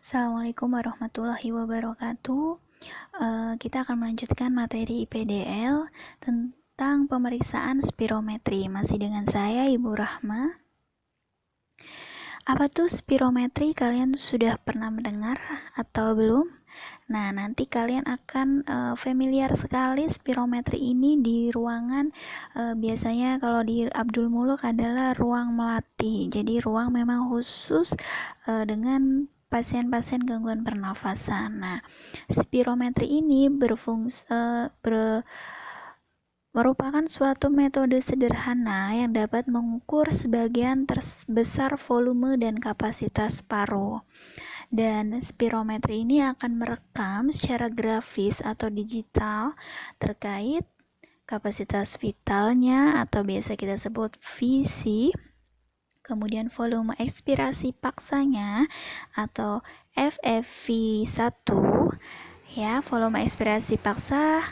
Assalamualaikum warahmatullahi wabarakatuh. Kita akan melanjutkan materi IPDL tentang pemeriksaan spirometri. Masih dengan saya, Ibu Rahma. Apa tuh spirometri? Kalian sudah pernah mendengar atau belum? Nah, nanti kalian akan familiar sekali spirometri ini di ruangan. Biasanya kalau di Abdul Muluk adalah ruang melati. Jadi ruang memang khusus dengan pasien-pasien gangguan pernafasan. Nah, spirometri ini merupakan suatu metode sederhana yang dapat mengukur sebagian terbesar volume dan kapasitas paru. Dan spirometri ini akan merekam secara grafis atau digital terkait kapasitas vitalnya atau biasa kita sebut VC, kemudian volume ekspirasi paksanya atau FEV1, ya, volume ekspirasi paksa,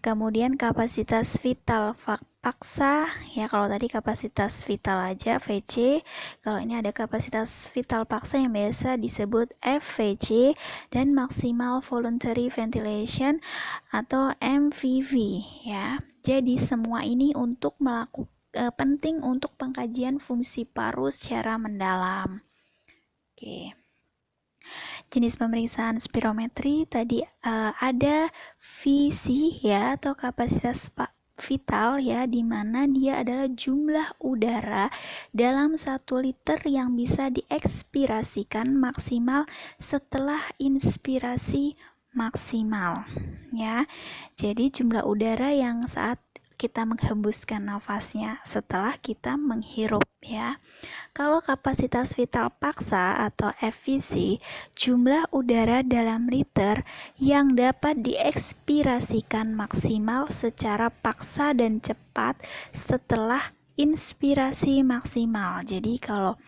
kemudian kapasitas vital paksa, ya, kalau tadi kapasitas vital aja VC, kalau ini ada kapasitas vital paksa yang biasa disebut FVC, dan maximal voluntary ventilation atau MVV, ya. Jadi semua ini penting untuk pengkajian fungsi paru secara mendalam. Oke. Jenis pemeriksaan spirometri tadi ada VC, ya, atau kapasitas vital, ya, di mana dia adalah jumlah udara dalam 1 liter yang bisa diekspirasikan maksimal setelah inspirasi maksimal, ya. Jadi jumlah udara yang saat kita menghembuskan nafasnya setelah kita menghirup, ya. Kalau kapasitas vital paksa atau FVC, jumlah udara dalam liter yang dapat diekspirasikan maksimal secara paksa dan cepat setelah inspirasi maksimal. Jadi kalau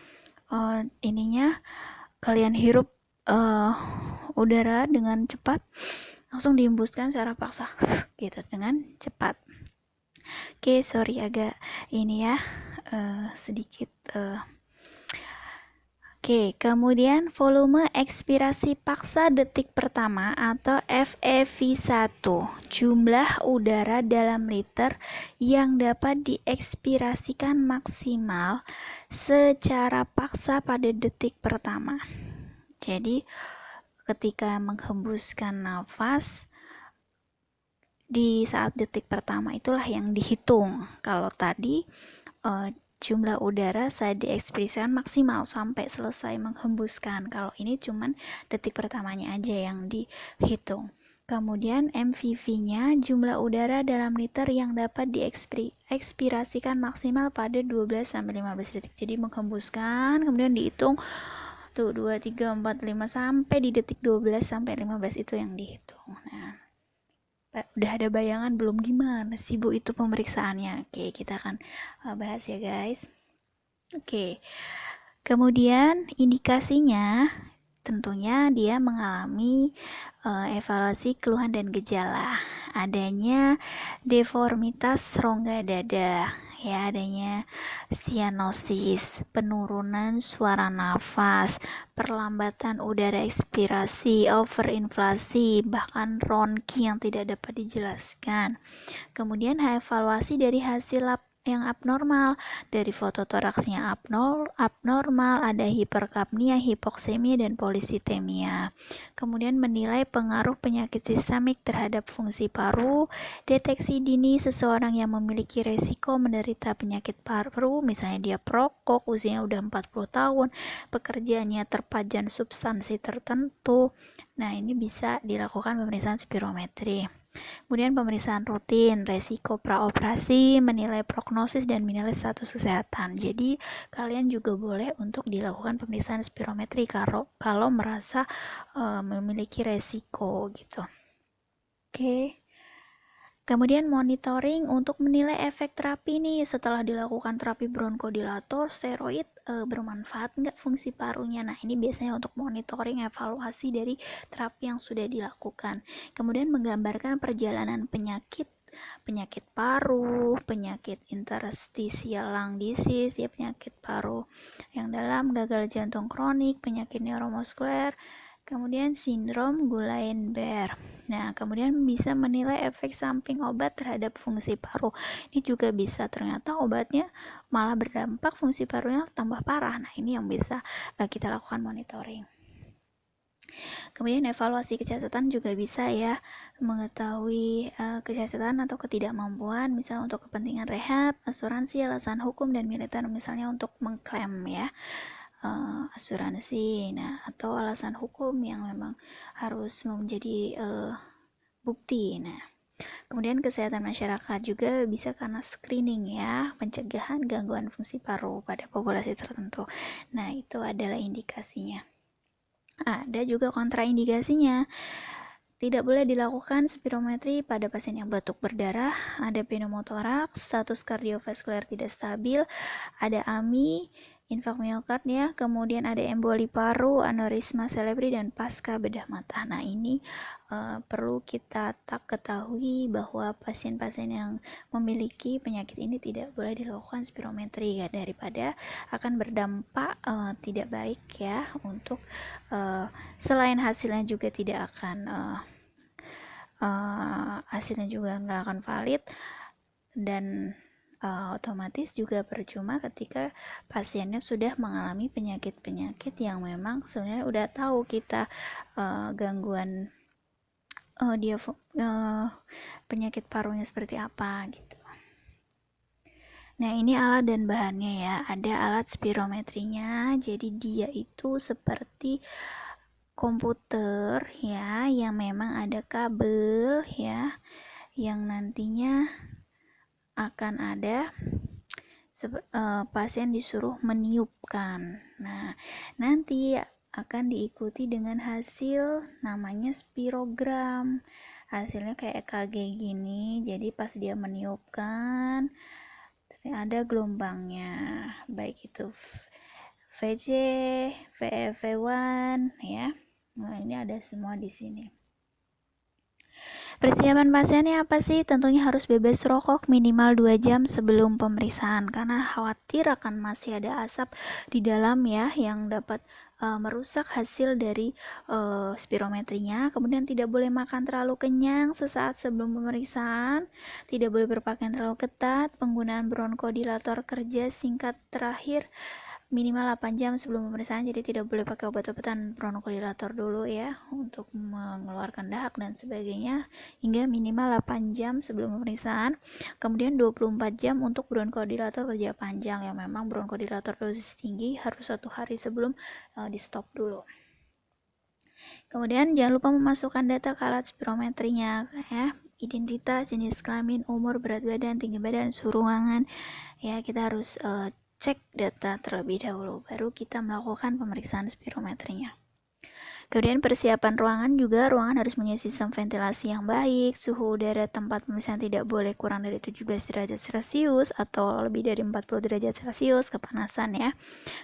kalian hirup udara dengan cepat, langsung dihembuskan secara paksa gitu dengan cepat. Oke, sorry agak ini ya, sedikit Oke, kemudian volume ekspirasi paksa detik pertama atau FEV1, jumlah udara dalam liter yang dapat diekspirasikan maksimal secara paksa pada detik pertama. Jadi, ketika menghembuskan nafas, di saat detik pertama itulah yang dihitung. Kalau tadi jumlah udara saya diekspresikan maksimal sampai selesai menghembuskan. Kalau ini cuman detik pertamanya aja yang dihitung. Kemudian MVV-nya jumlah udara dalam liter yang dapat diekspirasikan maksimal pada 12-15 detik. Jadi menghembuskan, kemudian dihitung tuh 2, 3, 4, 5 sampai di detik 12-15 itu yang dihitung. Nah, udah ada bayangan belum gimana sih Bu itu pemeriksaannya? Oke, kita akan bahas ya guys. Oke, kemudian indikasinya tentunya dia mengalami evaluasi keluhan dan gejala. Adanya deformitas rongga dada, ya, adanya sianosis, penurunan suara nafas, perlambatan udara ekspirasi, overinflasi, bahkan ronki yang tidak dapat dijelaskan. Kemudian evaluasi dari hasil lab yang abnormal, dari fototoraksnya abnormal, ada hiperkapnia, hipoksemia, dan polisitemia. Kemudian menilai pengaruh penyakit sistemik terhadap fungsi paru, deteksi dini seseorang yang memiliki resiko menderita penyakit paru, misalnya dia perokok, usianya udah 40 tahun, pekerjaannya terpajan substansi tertentu. Nah, ini bisa dilakukan pemeriksaan spirometri. Kemudian pemeriksaan rutin, resiko praoperasi, menilai prognosis, dan menilai status kesehatan. Jadi kalian juga boleh untuk dilakukan pemeriksaan spirometri kalau merasa memiliki resiko gitu. Oke. Kemudian monitoring untuk menilai efek terapi nih setelah dilakukan terapi bronkodilator, steroid bermanfaat nggak fungsi parunya. Nah, ini biasanya untuk monitoring evaluasi dari terapi yang sudah dilakukan. Kemudian menggambarkan perjalanan penyakit paru, penyakit interstitial lung disease, ya, penyakit paru yang dalam, gagal jantung kronik, penyakit neuromuskuler, Kemudian sindrom Guillain-Barré. Nah, kemudian bisa menilai efek samping obat terhadap fungsi paru. Ini juga bisa, ternyata obatnya malah berdampak fungsi parunya tambah parah. Nah, ini yang bisa kita lakukan monitoring. Kemudian evaluasi kecacatan juga bisa ya, mengetahui kecacatan atau ketidakmampuan, misalnya untuk kepentingan rehab, asuransi, alasan hukum, dan militer, misalnya untuk mengklaim ya. Asuransi, nah atau alasan hukum yang memang harus menjadi bukti. Nah, kemudian kesehatan masyarakat juga bisa karena screening ya, pencegahan gangguan fungsi paru pada populasi tertentu. Nah, itu adalah indikasinya. Ada juga kontraindikasinya. Tidak boleh dilakukan spirometri pada pasien yang batuk berdarah, ada pneumotoraks, status kardiovaskuler tidak stabil, ada AMI, infak miokard ya, kemudian ada emboli paru, aneurisma cerebri, dan pasca bedah mata. Nah, ini perlu kita ketahui bahwa pasien-pasien yang memiliki penyakit ini tidak boleh dilakukan spirometri ya, daripada akan berdampak tidak baik ya, untuk selain hasilnya juga tidak akan hasilnya juga nggak akan valid, dan otomatis juga percuma ketika pasiennya sudah mengalami penyakit-penyakit yang memang sebenarnya udah tahu kita gangguan penyakit parunya seperti apa gitu. Nah, ini alat dan bahannya ya. Ada alat spirometrinya, jadi dia itu seperti komputer ya, yang memang ada kabel ya, yang nantinya akan ada pasien disuruh meniupkan. Nah, nanti akan diikuti dengan hasil namanya spirogram. Hasilnya kayak EKG gini. Jadi pas dia meniupkan, ada gelombangnya, baik itu VJ, VEV1 ya. Nah, ini ada semua di sini. Persiapan pasiennya apa sih? Tentunya harus bebas rokok minimal 2 jam sebelum pemeriksaan, karena khawatir akan masih ada asap di dalam ya, yang dapat merusak hasil dari spirometrinya. Kemudian tidak boleh makan terlalu kenyang sesaat sebelum pemeriksaan, tidak boleh berpakaian terlalu ketat, penggunaan bronkodilator kerja singkat terakhir minimal 8 jam sebelum pemeriksaan, jadi tidak boleh pakai obat-obatan bronkodilator dulu ya, untuk mengeluarkan dahak dan sebagainya, hingga minimal 8 jam sebelum pemeriksaan. Kemudian 24 jam untuk bronkodilator kerja panjang, yang memang bronkodilator dosis tinggi harus 1 hari sebelum di stop dulu. Kemudian jangan lupa memasukkan data ke alat spirometrinya ya, identitas, jenis kelamin, umur, berat badan, tinggi badan, suhu ruangan ya. Kita harus cek data terlebih dahulu, baru kita melakukan pemeriksaan spirometrinya. Kemudian persiapan ruangan juga, ruangan harus punya sistem ventilasi yang baik, suhu udara tempat pemeriksaan tidak boleh kurang dari 17 derajat Celcius atau lebih dari 40 derajat Celcius kepanasan ya.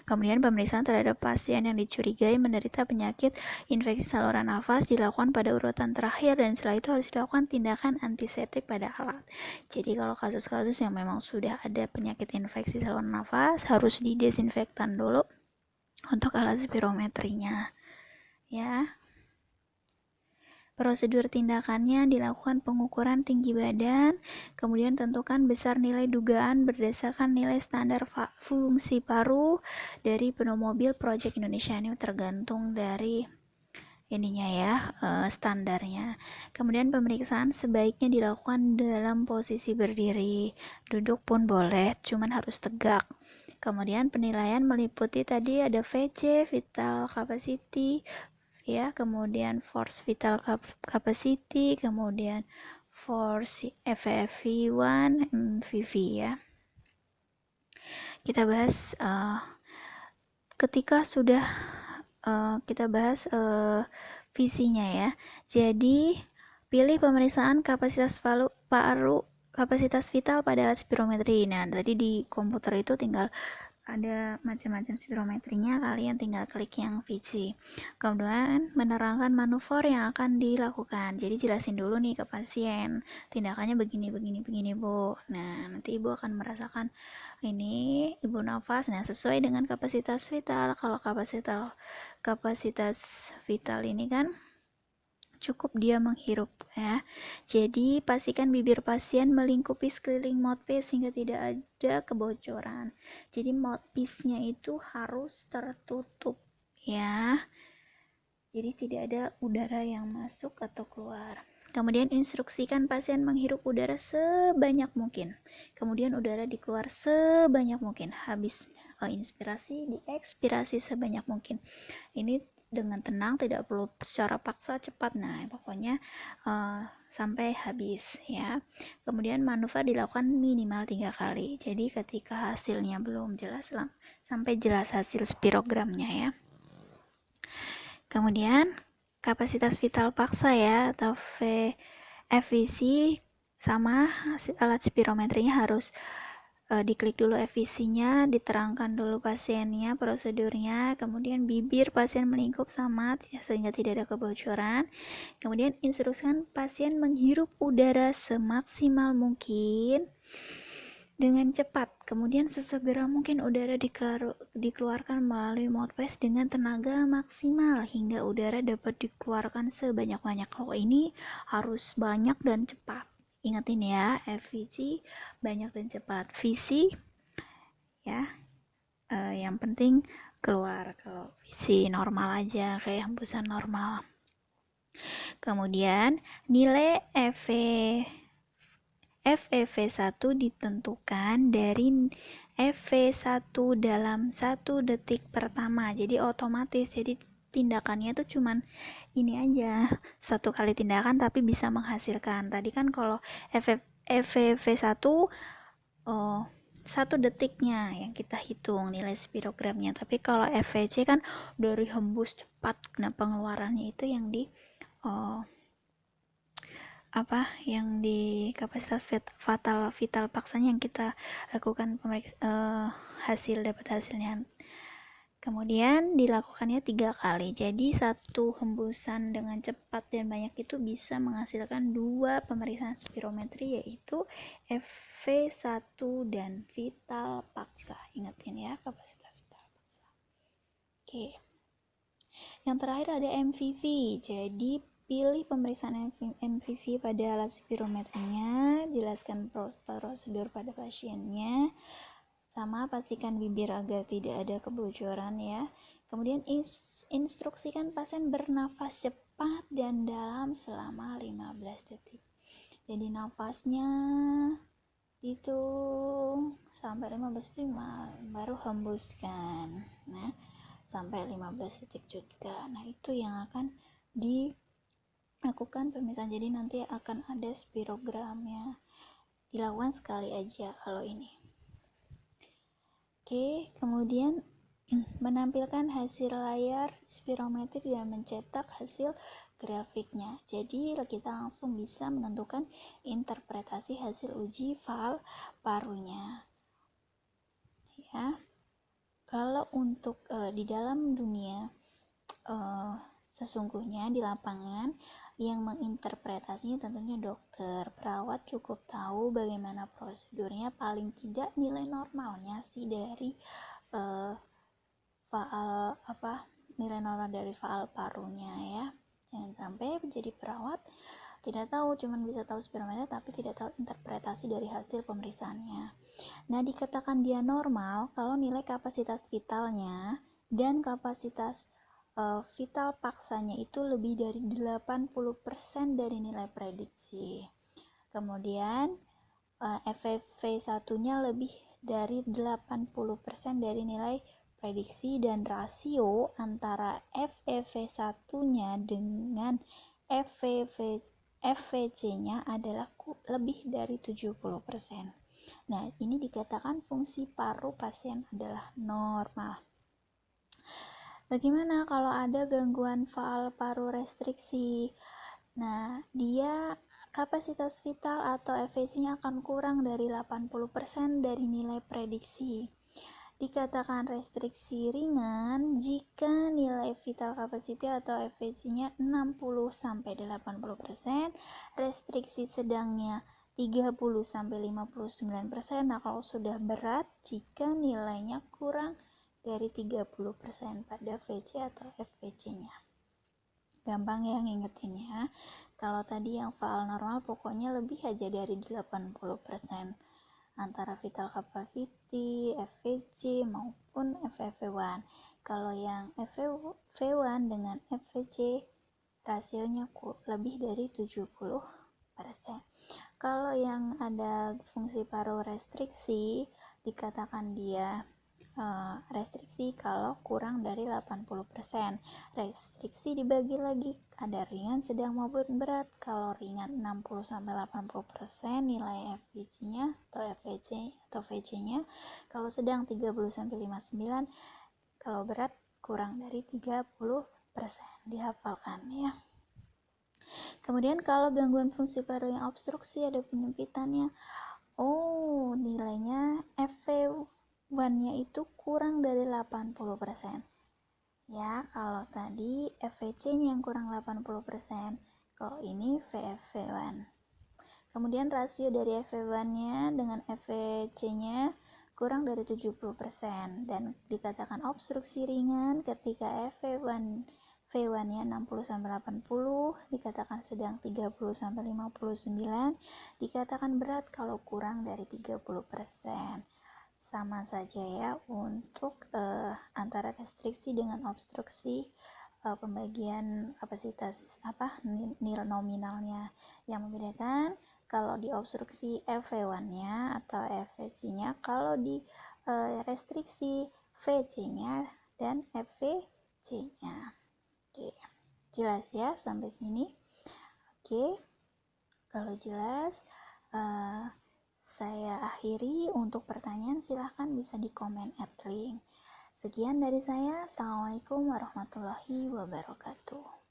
Kemudian pemeriksaan terhadap pasien yang dicurigai menderita penyakit infeksi saluran nafas dilakukan pada urutan terakhir, dan setelah itu harus dilakukan tindakan antiseptik pada alat. Jadi kalau kasus-kasus yang memang sudah ada penyakit infeksi saluran nafas, harus didesinfektan dulu untuk alat spirometrinya ya. Prosedur tindakannya dilakukan pengukuran tinggi badan, kemudian tentukan besar nilai dugaan berdasarkan nilai standar fungsi paru dari pneumobil Project Indonesia. Ini tergantung dari ininya ya, standarnya. Kemudian pemeriksaan sebaiknya dilakukan dalam posisi berdiri, duduk pun boleh, cuman harus tegak. Kemudian penilaian meliputi tadi ada VC, vital capacity ya, kemudian force vital capacity, kemudian force FEV1, MVV ya. Kita bahas ketika sudah kita bahas visinya ya. Jadi pilih pemeriksaan kapasitas paru, kapasitas vital pada alat spirometri. Nah, tadi di komputer itu tinggal ada macam-macam spirometrinya, kalian tinggal klik yang VC. Kemudian menerangkan manuver yang akan dilakukan. Jadi jelasin dulu nih ke pasien, tindakannya begini Bu. Nah, nanti ibu akan merasakan ini, ibu nafas. Nah, sesuai dengan kapasitas vital. Kalau kapasitas vital ini kan cukup dia menghirup ya. Jadi pastikan bibir pasien melingkupi sekeliling mouthpiece sehingga tidak ada kebocoran. Jadi mouthpiece-nya itu harus tertutup ya. Jadi tidak ada udara yang masuk atau keluar. Kemudian instruksikan pasien menghirup udara sebanyak mungkin. Kemudian udara dikeluar sebanyak mungkin. Habis inspirasi, diekspirasi sebanyak mungkin. Ini dengan tenang, tidak perlu secara paksa cepat. Nah, pokoknya sampai habis ya. Kemudian manuver dilakukan minimal 3 kali. Jadi ketika hasilnya belum jelas, sampai jelas hasil spirogramnya ya. Kemudian kapasitas vital paksa ya, atau FVC, sama alat spirometrinya harus diklik dulu FVC-nya, diterangkan dulu pasiennya, prosedurnya, kemudian bibir pasien melingkup sama sehingga tidak ada kebocoran. Kemudian instruksikan pasien menghirup udara semaksimal mungkin dengan cepat. Kemudian sesegera mungkin udara dikeluarkan melalui mouthpiece dengan tenaga maksimal hingga udara dapat dikeluarkan sebanyak-banyak. Kalau ini harus banyak dan cepat. Ingatin ya, FVC banyak dan cepat. VC ya, yang penting keluar. Kalau VC normal aja, kayak hembusan normal. Kemudian nilai FEV1 ditentukan dari FV1 dalam 1 detik pertama. Jadi otomatis, jadi tindakannya itu cuman ini aja, 1 kali tindakan tapi bisa menghasilkan. Tadi kan kalau FEV1 1 detiknya yang kita hitung nilai spirogramnya, tapi kalau FVC kan dari hembus cepat. Nah, pengeluarannya itu yang di yang di kapasitas vital paksanya yang kita lakukan dapat hasilnya. Kemudian dilakukannya 3 kali. Jadi 1 hembusan dengan cepat dan banyak itu bisa menghasilkan 2 pemeriksaan spirometri, yaitu FV1 dan vital paksa. Ingatin ya, kapasitas vital paksa. Oke. Yang terakhir ada MVV. Jadi pilih pemeriksaan MVV pada alat spirometrinya, jelaskan prosedur pada pasiennya, sama pastikan bibir agar tidak ada kebocoran ya. Kemudian instruksikan pasien bernafas cepat dan dalam selama 15 detik. Jadi nafasnya hitung sampai 15 detik baru hembuskan. Nah, sampai 15 detik juga. Nah, itu yang akan dilakukan pemeriksaan. Jadi nanti akan ada spirogramnya. Dilakukan sekali aja kalau ini. Oke, kemudian menampilkan hasil layar spirometrik dan mencetak hasil grafiknya. Jadi kita langsung bisa menentukan interpretasi hasil uji valve parunya. Ya. Kalau untuk di dalam dunia sesungguhnya di lapangan yang menginterpretasinya tentunya dokter. Perawat cukup tahu bagaimana prosedurnya, paling tidak nilai normalnya sih dari nilai normal dari valve parunya ya. Jangan sampai menjadi perawat tidak tahu, cuman bisa tahu spirometer tapi tidak tahu interpretasi dari hasil pemeriksaannya. Nah, dikatakan dia normal kalau nilai kapasitas vitalnya dan kapasitas vital paksanya itu lebih dari 80% dari nilai prediksi. Kemudian FEV1-nya lebih dari 80% dari nilai prediksi, dan rasio antara FEV1-nya dengan FVC-nya adalah lebih dari 70%. Nah, ini dikatakan fungsi paru pasien adalah normal. Bagaimana kalau ada gangguan valve paru restriksi? Nah, dia kapasitas vital atau FVC-nya akan kurang dari 80% dari nilai prediksi. Dikatakan restriksi ringan jika nilai vital capacity atau FVC-nya 60-80%, restriksi sedangnya 30-59%. Nah, kalau sudah berat jika nilainya kurang dari 30% pada VC atau FVC-nya. Gampang ya ngingetinnya. Kalau tadi yang faal normal pokoknya lebih aja dari 80% antara vital capacity, FVC maupun FEV1. Kalau yang FEV1 dengan FVC rasionya lebih dari 70%. Kalau yang ada fungsi paru restriksi dikatakan dia restriksi kalau kurang dari 80%. Restriksi dibagi lagi, ada ringan, sedang maupun berat. Kalau ringan 60-80% nilai FVC-nya atau VC-nya. Kalau sedang 30-59%, kalau berat kurang dari 30%. Dihafalkan ya. Kemudian kalau gangguan fungsi paru yang obstruksi ada penyempitannya. Nilainya FV1-nya itu kurang dari 80%. Ya, kalau tadi FVC-nya yang kurang 80%, kalau ini VFV1. Kemudian rasio dari FV1-nya dengan FVC-nya kurang dari 70% dan dikatakan obstruksi ringan ketika V1-nya 60-80, dikatakan sedang 30-59, dikatakan berat kalau kurang dari 30%. Sama saja ya untuk antara restriksi dengan obstruksi, pembagian kapasitas nilai nominalnya. Yang membedakan kalau di obstruksi FV1-nya atau FVC-nya, kalau di restriksi VC-nya dan FVC-nya. Oke, jelas ya sampai sini? Oke, kalau jelas saya akhiri. Untuk pertanyaan silahkan bisa di komen @link. Sekian dari saya. Assalamualaikum warahmatullahi wabarakatuh.